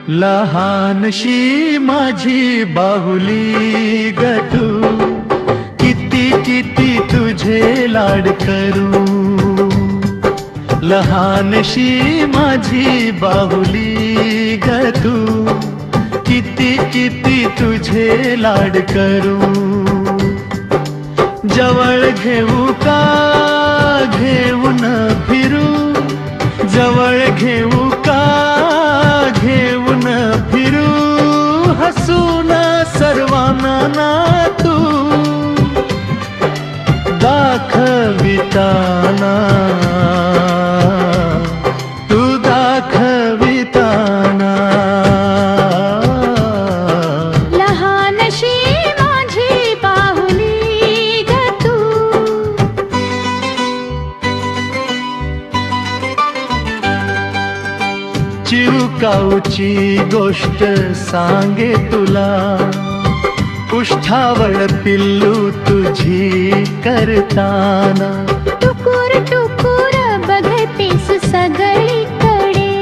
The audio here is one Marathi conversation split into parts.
लहानशी माझी बाहुली ग तू, किती किती तुझे लाड करू. लहानशी माझी बाहुली ग तू, किती किती तुझे लाड करू. जवळ घेऊ का घेऊन फिरू, जवळ घेऊ का घेऊन फिरू. हसून सर्वांना ना तू दाखविताना, तू दाखविताना. लहानशी माझी बाहुली ग तू. चिवकाऊची गोष्ट सांगे तुला, उष्ठावळ पिल्लू तुझी करताना. टुकुर टुकुर बघतेस सगळीकडे,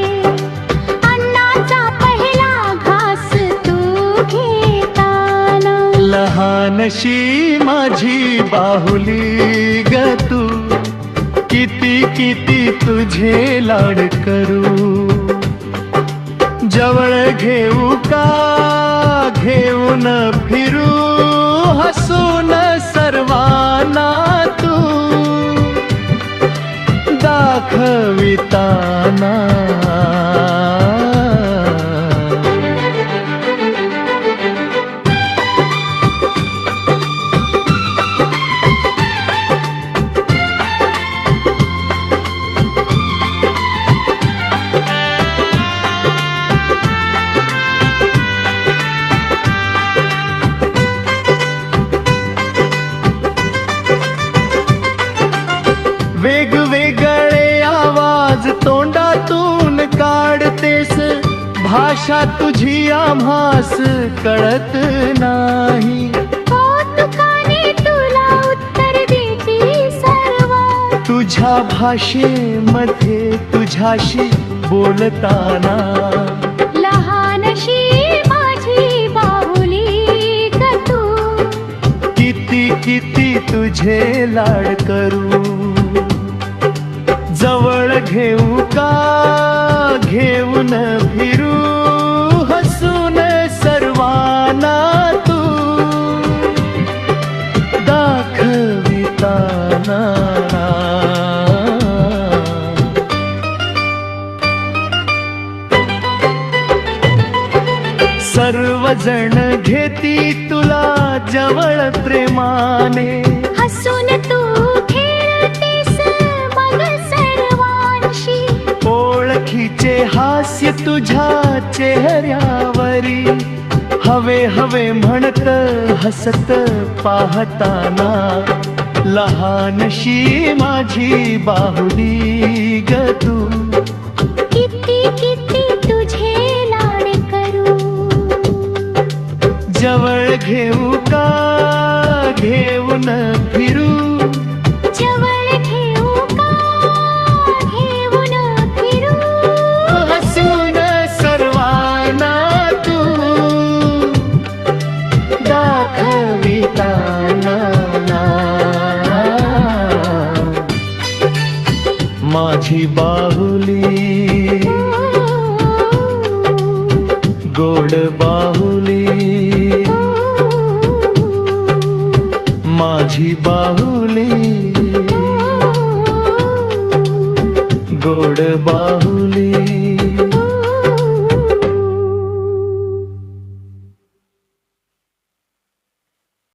अन्नाचा पहिला घास तू घेताना. लहानशी माझी बाहुली ग तू, किती किती तुझे लाड करू. जवळ घेऊ का घेऊन फिरू, हसून सर्वांना तू दाखविताना. वेगवेगळे आवाज तोंडातून काढतेस, भाषा तुझी आम्हास कळत नाही. कौतुकाने तुला उत्तर देती सर्व, तुझ्या भाषेमध्ये तुझ्याशी बोलताना. लहानशी माझी बाहुली ग तू, किती किती तुझे लाड करू. जवळ घेऊ का घेऊन फिरू, हसून सर्वांना तू दाखविताना. सर्वजण घेती तुला जवळ प्रेमाने, हसून तू खेळतेस मग सर्वांशी. ओळखीचे हास्य तुझ्या चेहऱ्यावरी, हवे हवे म्हणत हसत पाहताना. लहानशी माझी बाहुली ग तू, किती किती तुझे लाड करू. जवळ घेऊ का घेऊन फिरू, जवळ घेऊ का घेऊन फिरू. हसून सर्वांना तू दाखविताना. माझी बाहुली गोड बाहुली, माझी बाहुली गोड बाहुली.